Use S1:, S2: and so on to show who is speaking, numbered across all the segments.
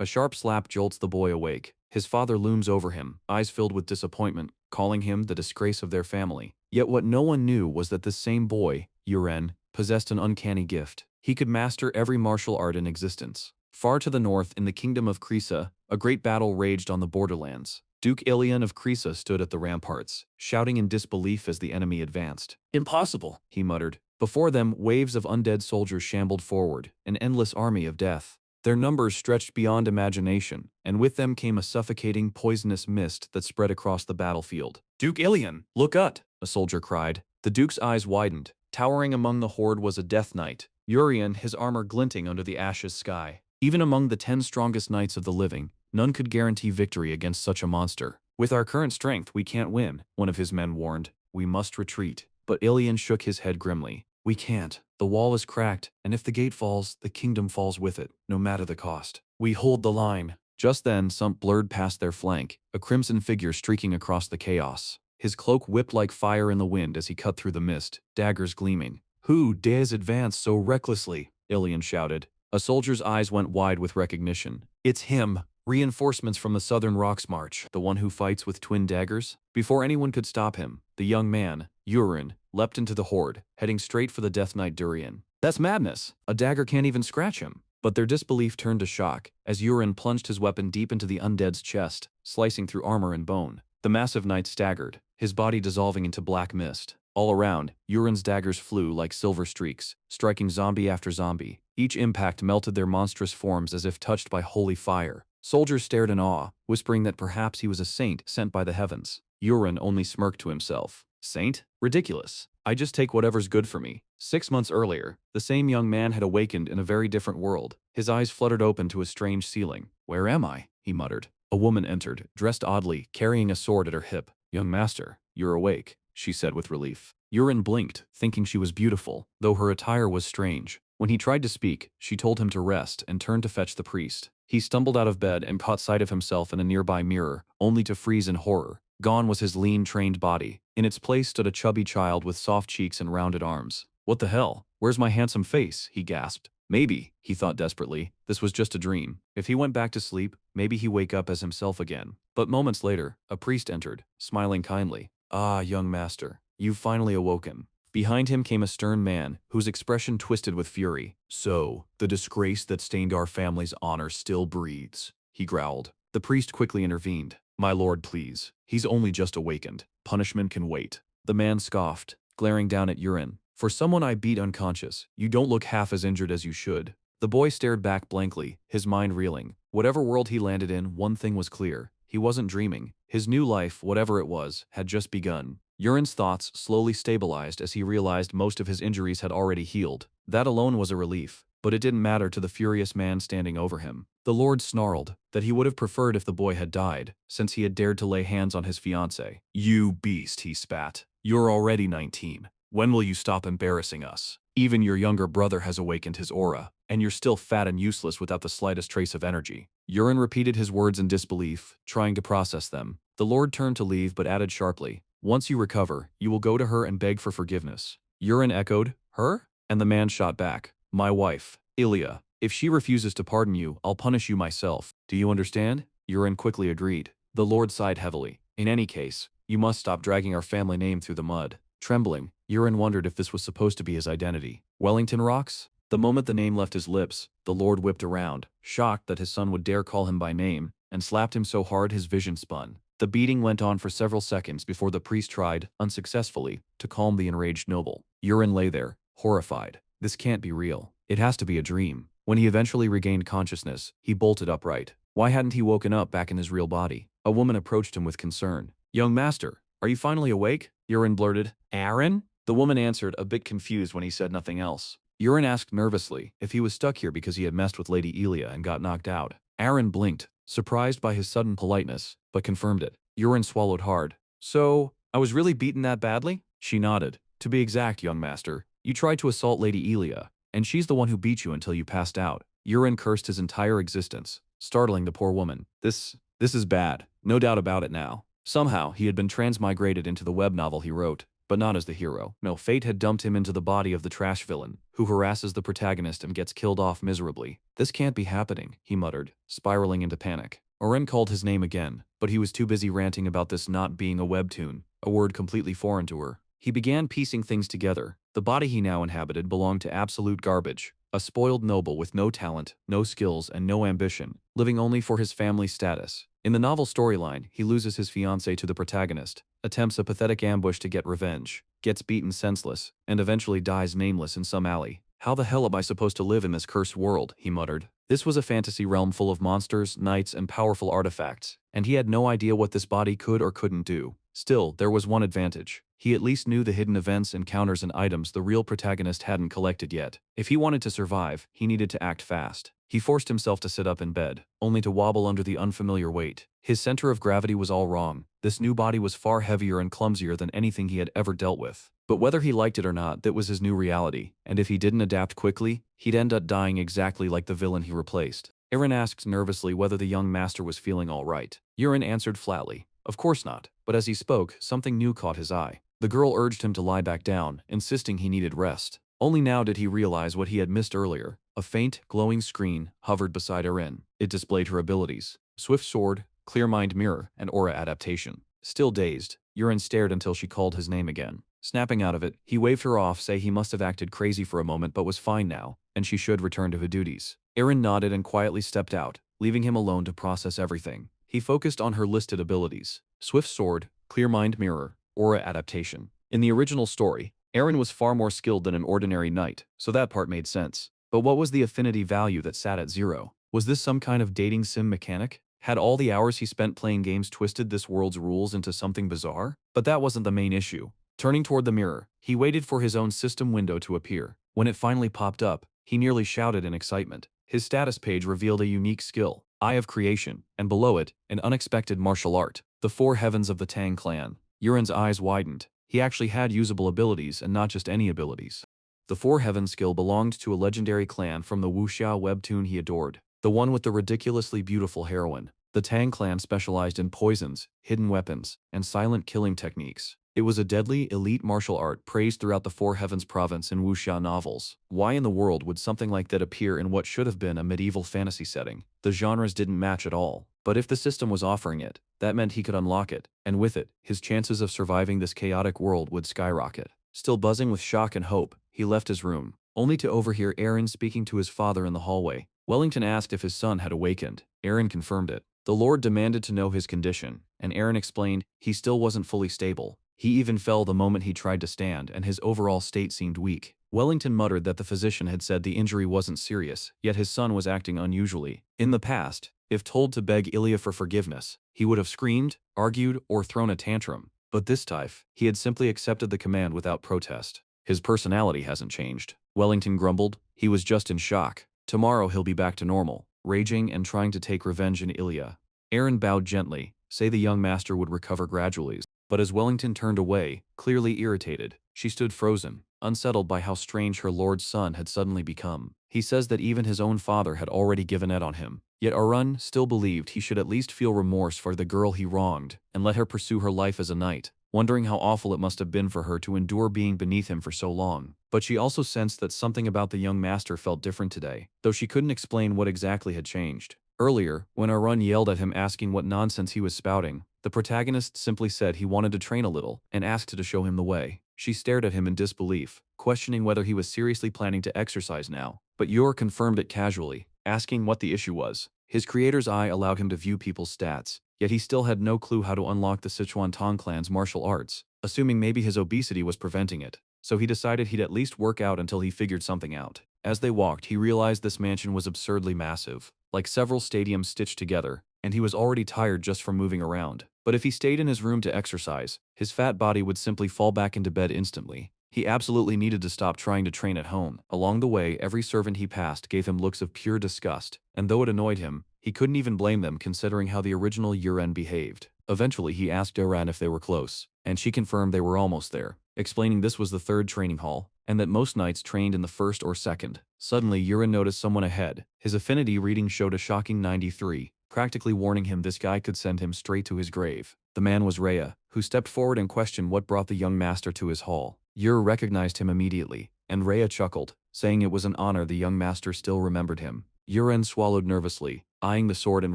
S1: A sharp slap jolts the boy awake. His father looms over him, eyes filled with disappointment, calling him the disgrace of their family. Yet what no one knew was that this same boy, Uren, possessed an uncanny gift. He could master every martial art in existence. Far to the north, in the kingdom of Krisa, a great battle raged on the borderlands. Duke Ilian of Krisa stood at the ramparts, shouting in disbelief as the enemy advanced. "Impossible," he muttered. Before them, waves of undead soldiers shambled forward, an endless army of death. Their numbers stretched beyond imagination, and with them came a suffocating, poisonous mist that spread across the battlefield. "Duke Ilian, look up!" a soldier cried. The duke's eyes widened. Towering among the horde was a death knight, Uren, his armor glinting under the ashes sky. Even among the 10 strongest knights of the living, none could guarantee victory against such a monster. "With our current strength, we can't win," one of his men warned. "We must retreat." But Ilian shook his head grimly. "We can't. The wall is cracked, and if the gate falls, the kingdom falls with it, no matter the cost. We hold the line." Just then, something blurred past their flank, a crimson figure streaking across the chaos. His cloak whipped like fire in the wind as he cut through the mist, daggers gleaming. "Who dares advance so recklessly?" Ilian shouted. A soldier's eyes went wide with recognition. "It's him! Reinforcements from the Southern Rocks March, the one who fights with twin daggers?" Before anyone could stop him, the young man, Uren, leapt into the horde, heading straight for the Death Knight Durian. "That's madness! A dagger can't even scratch him!" But their disbelief turned to shock, as Uren plunged his weapon deep into the undead's chest, slicing through armor and bone. The massive knight staggered, his body dissolving into black mist. All around, Uren's daggers flew like silver streaks, striking zombie after zombie. Each impact melted their monstrous forms as if touched by holy fire. Soldiers stared in awe, whispering that perhaps he was a saint sent by the heavens. Uren only smirked to himself. "Saint? Ridiculous. I just take whatever's good for me." 6 months earlier, the same young man had awakened in a very different world. His eyes fluttered open to a strange ceiling. "Where am I?" he muttered. A woman entered, dressed oddly, carrying a sword at her hip. "Young master, you're awake," she said with relief. Uren blinked, thinking she was beautiful, though her attire was strange. When he tried to speak, she told him to rest and turned to fetch the priest. He stumbled out of bed and caught sight of himself in a nearby mirror, only to freeze in horror. Gone was his lean, trained body. In its place stood a chubby child with soft cheeks and rounded arms. "What the hell? Where's my handsome face?" he gasped. Maybe, he thought desperately, this was just a dream. If he went back to sleep, maybe he'd wake up as himself again. But moments later, a priest entered, smiling kindly. "Ah, young master, you've finally awoken." Behind him came a stern man, whose expression twisted with fury. "So, the disgrace that stained our family's honor still breathes," he growled. The priest quickly intervened. "My lord, please. He's only just awakened. Punishment can wait." The man scoffed, glaring down at Uren. "For someone I beat unconscious, you don't look half as injured as you should." The boy stared back blankly, his mind reeling. Whatever world he landed in, one thing was clear. He wasn't dreaming. His new life, whatever it was, had just begun. Uren's thoughts slowly stabilized as he realized most of his injuries had already healed. That alone was a relief, but it didn't matter to the furious man standing over him. The Lord snarled that he would have preferred if the boy had died, since he had dared to lay hands on his fiancée. "You beast," he spat. "You're already 19. When will you stop embarrassing us? Even your younger brother has awakened his aura, and you're still fat and useless without the slightest trace of energy." Uren repeated his words in disbelief, trying to process them. The Lord turned to leave but added sharply, "Once you recover, you will go to her and beg for forgiveness." Uren echoed, "Her?" And the man shot back, "My wife, Ilia. If she refuses to pardon you, I'll punish you myself. Do you understand?" Uren quickly agreed. The Lord sighed heavily. "In any case, you must stop dragging our family name through the mud." Trembling, Uren wondered if this was supposed to be his identity. Wellington Rocks? The moment the name left his lips, the Lord whipped around, shocked that his son would dare call him by name, and slapped him so hard his vision spun. The beating went on for several seconds before the priest tried, unsuccessfully, to calm the enraged noble. Uren lay there, horrified. This can't be real. It has to be a dream. When he eventually regained consciousness, he bolted upright. Why hadn't he woken up back in his real body? A woman approached him with concern. "Young master, are you finally awake?" Uren blurted. "Aaron?" The woman answered, a bit confused when he said nothing else. Uren asked nervously if he was stuck here because he had messed with Lady Elia and got knocked out. Aaron blinked, surprised by his sudden politeness, but confirmed it. Uren swallowed hard. "So, I was really beaten that badly?" She nodded. "To be exact, young master, you tried to assault Lady Elia, and she's the one who beat you until you passed out." Uren cursed his entire existence, startling the poor woman. This is bad. No doubt about it now. Somehow, he had been transmigrated into the web novel he wrote. but not as the hero. No, fate had dumped him into the body of the trash villain, who harasses the protagonist and gets killed off miserably. This can't be happening, he muttered, spiraling into panic. Uren called his name again, but he was too busy ranting about this not being a webtoon, a word completely foreign to her. He began piecing things together. The body he now inhabited belonged to absolute garbage. A spoiled noble with no talent, no skills, and no ambition, living only for his family's status. In the novel storyline, he loses his fiancée to the protagonist, attempts a pathetic ambush to get revenge, gets beaten senseless, and eventually dies nameless in some alley. How the hell am I supposed to live in this cursed world, he muttered. This was a fantasy realm full of monsters, knights, and powerful artifacts, and he had no idea what this body could or couldn't do. Still, there was one advantage. He at least knew the hidden events, encounters, and items the real protagonist hadn't collected yet. If he wanted to survive, he needed to act fast. He forced himself to sit up in bed, only to wobble under the unfamiliar weight. His center of gravity was all wrong. This new body was far heavier and clumsier than anything he had ever dealt with. But whether he liked it or not, that was his new reality, and if he didn't adapt quickly, he'd end up dying exactly like the villain he replaced. Uren asked nervously whether the young master was feeling all right. Uren answered flatly, "Of course not," but as he spoke, something new caught his eye. The girl urged him to lie back down, insisting he needed rest. Only now did he realize what he had missed earlier. A faint, glowing screen hovered beside Uren. It displayed her abilities: Swift Sword, Clear Mind Mirror, and Aura Adaptation. Still dazed, Uren stared until she called his name again. Snapping out of it, he waved her off, saying he must have acted crazy for a moment but was fine now, and she should return to her duties. Uren nodded and quietly stepped out, leaving him alone to process everything. He focused on her listed abilities: Swift Sword, Clear Mind Mirror, Aura Adaptation. In the original story, Uren was far more skilled than an ordinary knight, so that part made sense. But what was the affinity value that sat at 0? Was this some kind of dating sim mechanic? Had all the hours he spent playing games twisted this world's rules into something bizarre? But that wasn't the main issue. Turning toward the mirror, he waited for his own system window to appear. When it finally popped up, he nearly shouted in excitement. His status page revealed a unique skill, Eye of Creation, and below it, an unexpected martial art, the Four Heavens of the Tang clan. Uren's eyes widened. He actually had usable abilities and not just any abilities. The Four Heavens skill belonged to a legendary clan from the wuxia webtoon he adored, the one with the ridiculously beautiful heroine. The Tang clan specialized in poisons, hidden weapons, and silent killing techniques. It was a deadly, elite martial art praised throughout the Four Heavens province in wuxia novels. Why in the world would something like that appear in what should have been a medieval fantasy setting? The genres didn't match at all. But if the system was offering it, that meant he could unlock it, and with it, his chances of surviving this chaotic world would skyrocket. Still buzzing with shock and hope, he left his room, only to overhear Uren speaking to his father in the hallway. Wellington asked if his son had awakened. Uren confirmed it. The Lord demanded to know his condition, and Uren explained he still wasn't fully stable. He even fell the moment he tried to stand, and his overall state seemed weak. Wellington muttered that the physician had said the injury wasn't serious, yet his son was acting unusually. In the past, if told to beg Ilya for forgiveness, he would have screamed, argued, or thrown a tantrum. But this time, he had simply accepted the command without protest. His personality hasn't changed, Wellington grumbled. He was just in shock. Tomorrow he'll be back to normal, raging and trying to take revenge on Ilya. Uren bowed gently, say the young master would recover gradually. But as Wellington turned away, clearly irritated, she stood frozen, unsettled by how strange her lord's son had suddenly become. He says that even his own father had already given up on him. Yet Uren still believed he should at least feel remorse for the girl he wronged and let her pursue her life as a knight, wondering how awful it must have been for her to endure being beneath him for so long. But she also sensed that something about the young master felt different today, though she couldn't explain what exactly had changed. Earlier, when Uren yelled at him asking what nonsense he was spouting, the protagonist simply said he wanted to train a little and asked to show him the way. She stared at him in disbelief, questioning whether he was seriously planning to exercise now. But Yor confirmed it casually, asking what the issue was. His creator's eye allowed him to view people's stats, yet he still had no clue how to unlock the Sichuan Tong clan's martial arts, assuming maybe his obesity was preventing it. So he decided he'd at least work out until he figured something out. As they walked, he realized this mansion was absurdly massive, like several stadiums stitched together, and he was already tired just from moving around. But if he stayed in his room to exercise, his fat body would simply fall back into bed instantly. He absolutely needed to stop trying to train at home. Along the way, every servant he passed gave him looks of pure disgust, and though it annoyed him, he couldn't even blame them considering how the original Uren behaved. Eventually, he asked Uren if they were close, and she confirmed they were almost there, explaining this was the third training hall, and that most knights trained in the first or second. Suddenly, Uren noticed someone ahead. His affinity reading showed a shocking 93, practically warning him this guy could send him straight to his grave. The man was Rhea, who stepped forward and questioned what brought the young master to his hall. Ur recognized him immediately, and Rhea chuckled, saying it was an honor the young master still remembered him. Uren swallowed nervously, eyeing the sword in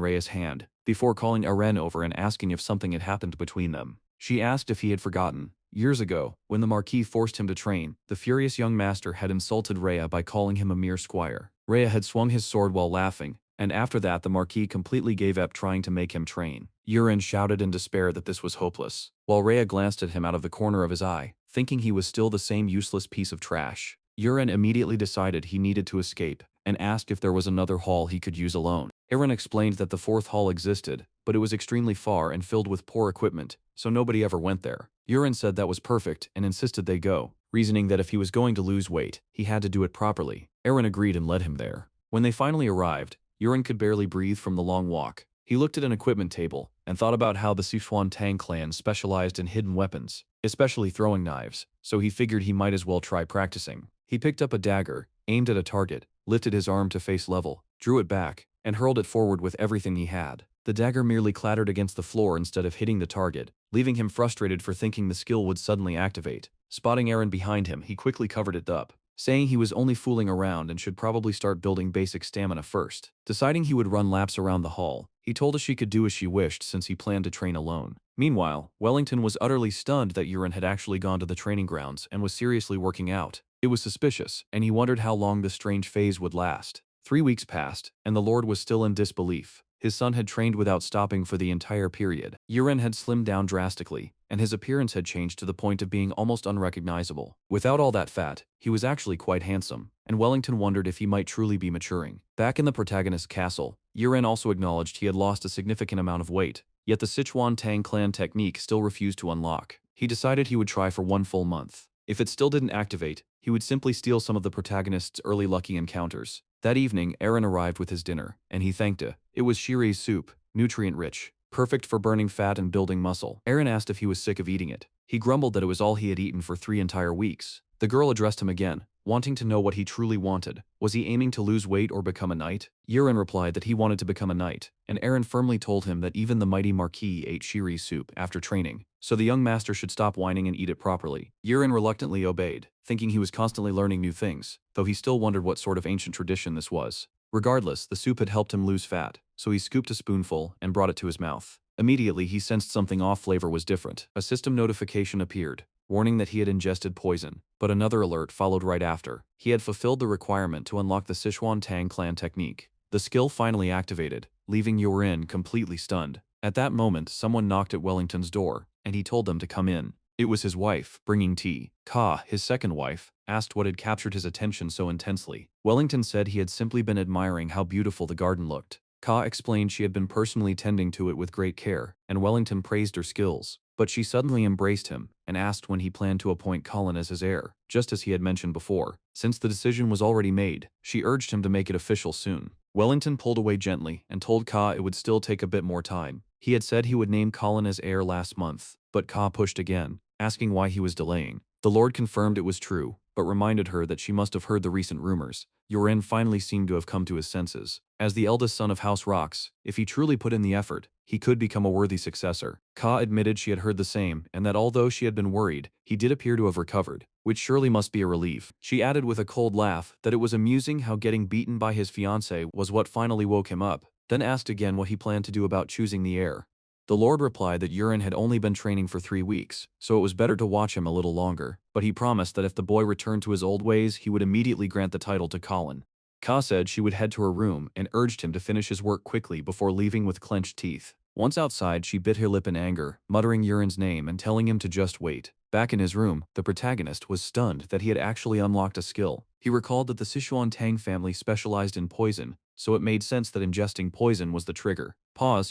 S1: Rhea's hand, before calling Uren over and asking if something had happened between them. She asked if he had forgotten. Years ago, when the Marquis forced him to train, the furious young master had insulted Rhea by calling him a mere squire. Rhea had swung his sword while laughing, and after that the Marquis completely gave up trying to make him train. Uren shouted in despair that this was hopeless, while Rhea glanced at him out of the corner of his eye, thinking he was still the same useless piece of trash. Uren immediately decided he needed to escape, and asked if there was another hall he could use alone. Uren explained that the fourth hall existed, but it was extremely far and filled with poor equipment, so nobody ever went there. Uren said that was perfect and insisted they go, reasoning that if he was going to lose weight, he had to do it properly. Uren agreed and led him there. When they finally arrived, Uren could barely breathe from the long walk. He looked at an equipment table and thought about how the Sichuan Tang clan specialized in hidden weapons, especially throwing knives, so he figured he might as well try practicing. He picked up a dagger, aimed at a target, lifted his arm to face level, drew it back, and hurled it forward with everything he had. The dagger merely clattered against the floor instead of hitting the target, leaving him frustrated for thinking the skill would suddenly activate. Spotting Uren behind him, he quickly covered it up, saying he was only fooling around and should probably start building basic stamina first. Deciding he would run laps around the hall, he told her she could do as she wished since he planned to train alone. Meanwhile, Wellington was utterly stunned that Uren had actually gone to the training grounds and was seriously working out. It was suspicious, and he wondered how long this strange phase would last. 3 weeks passed, and the Lord was still in disbelief. His son had trained without stopping for the entire period. Uren had slimmed down drastically, and his appearance had changed to the point of being almost unrecognizable. Without all that fat, he was actually quite handsome, and Wellington wondered if he might truly be maturing. Back in the protagonist's castle, Uren also acknowledged he had lost a significant amount of weight, yet the Sichuan Tang clan technique still refused to unlock. He decided he would try for 1 full month. If it still didn't activate, he would simply steal some of the protagonist's early lucky encounters. That evening, Uren arrived with his dinner, and he thanked her. It was shiri's soup, nutrient-rich, perfect for burning fat and building muscle. Uren asked if he was sick of eating it. He grumbled that it was all he had eaten for 3 entire weeks. The girl addressed him again, wanting to know what he truly wanted. Was he aiming to lose weight or become a knight? Uren replied that he wanted to become a knight, and Uren firmly told him that even the mighty Marquis ate shiri's soup after training, so the young master should stop whining and eat it properly. Uren reluctantly obeyed, thinking he was constantly learning new things, though he still wondered what sort of ancient tradition this was. Regardless, the soup had helped him lose fat, so he scooped a spoonful and brought it to his mouth. Immediately, he sensed something off. Flavor was different. A system notification appeared, warning that he had ingested poison, but another alert followed right after. He had fulfilled the requirement to unlock the Sichuan Tang clan technique. The skill finally activated, leaving Uren completely stunned. At that moment, someone knocked at Wellington's door, and he told them to come in. It was his wife, bringing tea. Ka, his second wife, asked what had captured his attention so intensely. Wellington said he had simply been admiring how beautiful the garden looked. Ka explained she had been personally tending to it with great care, and Wellington praised her skills. But she suddenly embraced him and asked when he planned to appoint Colin as his heir, just as he had mentioned before. Since the decision was already made, she urged him to make it official soon. Wellington pulled away gently and told Ka it would still take a bit more time. He had said he would name Colin as heir last month, but Ka pushed again, asking why he was delaying. The Lord confirmed it was true, but reminded her that she must have heard the recent rumors. Uren finally seemed to have come to his senses. As the eldest son of House Rocks, if he truly put in the effort, he could become a worthy successor. Ka admitted she had heard the same, and that although she had been worried, he did appear to have recovered, which surely must be a relief. She added with a cold laugh that it was amusing how getting beaten by his fiancé was what finally woke him up, then asked again what he planned to do about choosing the heir. The Lord replied that Uren had only been training for 3 weeks, so it was better to watch him a little longer, but he promised that if the boy returned to his old ways, he would immediately grant the title to Colin. Ka said she would head to her room and urged him to finish his work quickly before leaving with clenched teeth. Once outside, she bit her lip in anger, muttering Uren's name and telling him to just wait. Back in his room, the protagonist was stunned that he had actually unlocked a skill. He recalled that the Sichuan Tang family specialized in poison, so it made sense that ingesting poison was the trigger.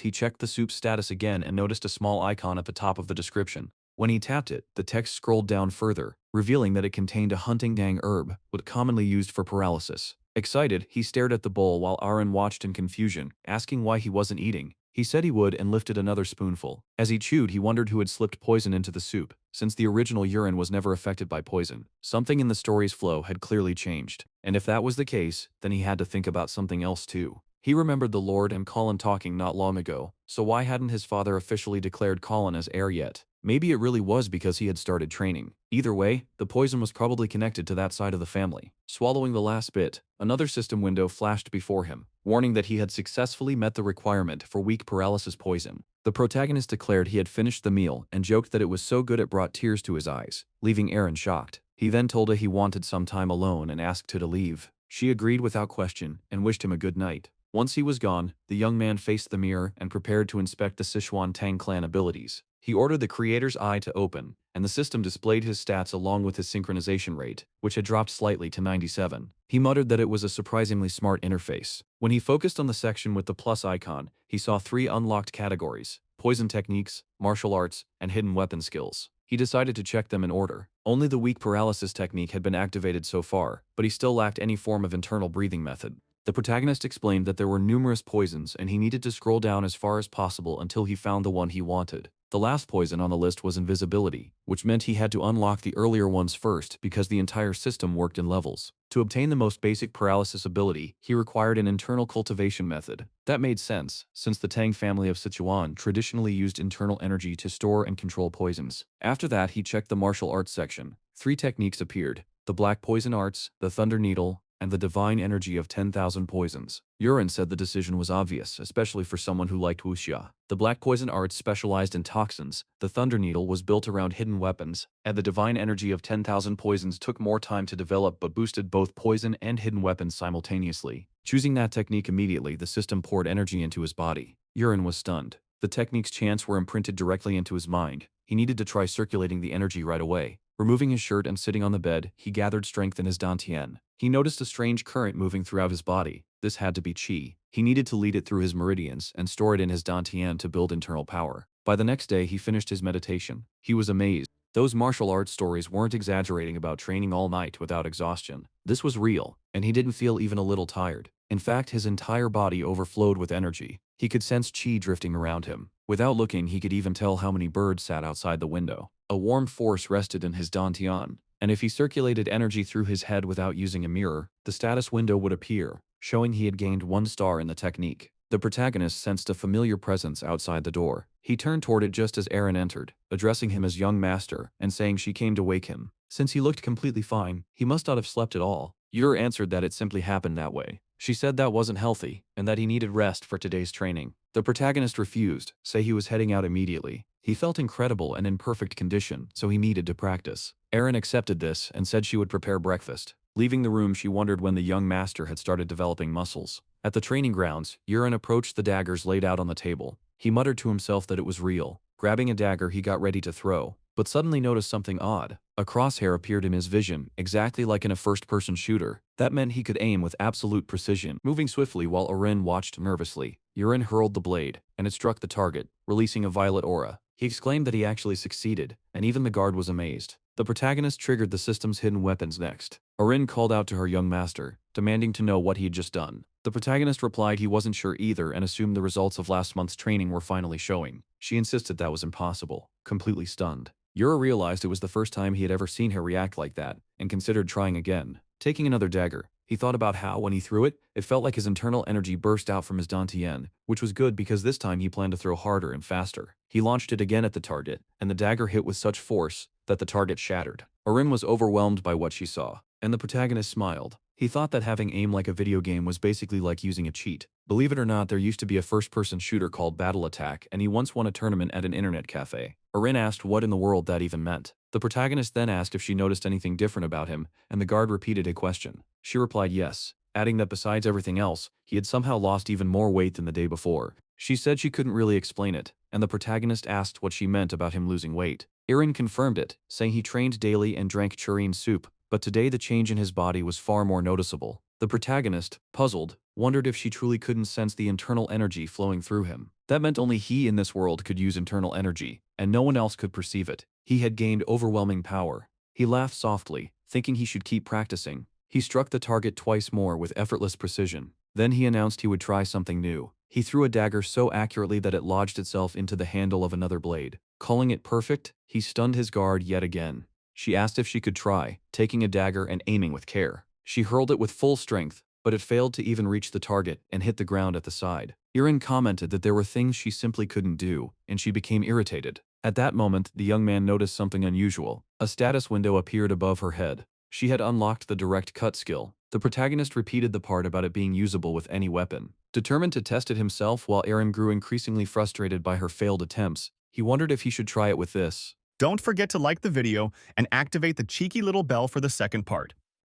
S1: He checked the soup's status again and noticed a small icon at the top of the description. When he tapped it, the text scrolled down further, revealing that it contained a hunting dang herb, commonly used for paralysis. Excited, he stared at the bowl while Uren watched in confusion, asking why he wasn't eating. He said he would and lifted another spoonful. As he chewed, he wondered who had slipped poison into the soup, since the original Uren was never affected by poison. Something in the story's flow had clearly changed, and if that was the case, then he had to think about something else too. He remembered the Lord and Colin talking not long ago, so why hadn't his father officially declared Colin as heir yet? Maybe it really was because he had started training. Either way, the poison was probably connected to that side of the family. Swallowing the last bit, another system window flashed before him, warning that he had successfully met the requirement for weak paralysis poison. The protagonist declared he had finished the meal and joked that it was so good it brought tears to his eyes, leaving Aaron shocked. He then told her he wanted some time alone and asked her to leave. She agreed without question and wished him a good night. Once he was gone, the young man faced the mirror and prepared to inspect the Sichuan Tang clan abilities. He ordered the creator's eye to open, and the system displayed his stats along with his synchronization rate, which had dropped slightly to 97. He muttered that it was a surprisingly smart interface. When he focused on the section with the plus icon, he saw 3 unlocked categories: poison techniques, martial arts, and hidden weapon skills. He decided to check them in order. Only the weak paralysis technique had been activated so far, but he still lacked any form of internal breathing method. The protagonist explained that there were numerous poisons and he needed to scroll down as far as possible until he found the one he wanted. The last poison on the list was invisibility, which meant he had to unlock the earlier ones first because the entire system worked in levels. To obtain the most basic paralysis ability, he required an internal cultivation method. That made sense, since the Tang family of Sichuan traditionally used internal energy to store and control poisons. After that, he checked the martial arts section. 3 techniques appeared: the Black Poison Arts, the Thunder Needle, and the Divine Energy of 10,000 Poisons. Uren said the decision was obvious, especially for someone who liked wuxia. The Black Poison Arts specialized in toxins, the Thunder Needle was built around hidden weapons, and the Divine Energy of 10,000 Poisons took more time to develop but boosted both poison and hidden weapons simultaneously. Choosing that technique immediately, the system poured energy into his body. Uren was stunned. The technique's chants were imprinted directly into his mind. He needed to try circulating the energy right away. Removing his shirt and sitting on the bed, he gathered strength in his dantian. He noticed a strange current moving throughout his body. This had to be qi. He needed to lead it through his meridians and store it in his dantian to build internal power. By the next day, he finished his meditation. He was amazed. Those martial arts stories weren't exaggerating about training all night without exhaustion. This was real, and he didn't feel even a little tired. In fact, his entire body overflowed with energy. He could sense qi drifting around him. Without looking, he could even tell how many birds sat outside the window. A warm force rested in his dantian, and if he circulated energy through his head without using a mirror, the status window would appear, showing he had gained 1 star in the technique. The protagonist sensed a familiar presence outside the door. He turned toward it just as Aaron entered, addressing him as young master and saying she came to wake him. Since he looked completely fine, he must not have slept at all. Ur answered that it simply happened that way. She said that wasn't healthy, and that he needed rest for today's training. The protagonist refused, saying he was heading out immediately. He felt incredible and in perfect condition, so he needed to practice. Aaron accepted this and said she would prepare breakfast. Leaving the room, she wondered when the young master had started developing muscles. At the training grounds, Uren approached the daggers laid out on the table. He muttered to himself that it was real. Grabbing a dagger, he got ready to throw, but suddenly noticed something odd. A crosshair appeared in his vision, exactly like in a first-person shooter. That meant he could aim with absolute precision, moving swiftly while Uren watched nervously. Uren hurled the blade, and it struck the target, releasing a violet aura. He exclaimed that he actually succeeded, and even the guard was amazed. The protagonist triggered the system's hidden weapons next. Uren called out to her young master, demanding to know what he had just done. The protagonist replied he wasn't sure either and assumed the results of last month's training were finally showing. She insisted that was impossible, completely stunned. Yura realized it was the first time he had ever seen her react like that, and considered trying again. Taking another dagger, he thought about how, when he threw it, it felt like his internal energy burst out from his dantian, which was good because this time he planned to throw harder and faster. He launched it again at the target, and the dagger hit with such force that the target shattered. Uren was overwhelmed by what she saw, and the protagonist smiled. He thought that having aim like a video game was basically like using a cheat. Believe it or not, there used to be a first-person shooter called Battle Attack, and he once won a tournament at an internet cafe. Uren asked what in the world that even meant. The protagonist then asked if she noticed anything different about him, and the guard repeated a question. She replied yes, adding that besides everything else, he had somehow lost even more weight than the day before. She said she couldn't really explain it, and the protagonist asked what she meant about him losing weight. Uren confirmed it, saying he trained daily and drank chureen soup, but today the change in his body was far more noticeable. The protagonist, puzzled, wondered if she truly couldn't sense the internal energy flowing through him. That meant only he in this world could use internal energy, and no one else could perceive it. He had gained overwhelming power. He laughed softly, thinking he should keep practicing. He struck the target twice more with effortless precision. Then he announced he would try something new. He threw a dagger so accurately that it lodged itself into the handle of another blade. Calling it perfect, he stunned his guard yet again. She asked if she could try, taking a dagger and aiming with care. She hurled it with full strength, but it failed to even reach the target and hit the ground at the side. Uren commented that there were things she simply couldn't do, and she became irritated. At that moment, the young man noticed something unusual. A status window appeared above her head. She had unlocked the direct cut skill. The protagonist repeated the part about it being usable with any weapon. Determined to test it himself while Eren grew increasingly frustrated by her failed attempts, he wondered if he should try it with this.
S2: Don't forget to like the video and activate the cheeky little bell for the second part.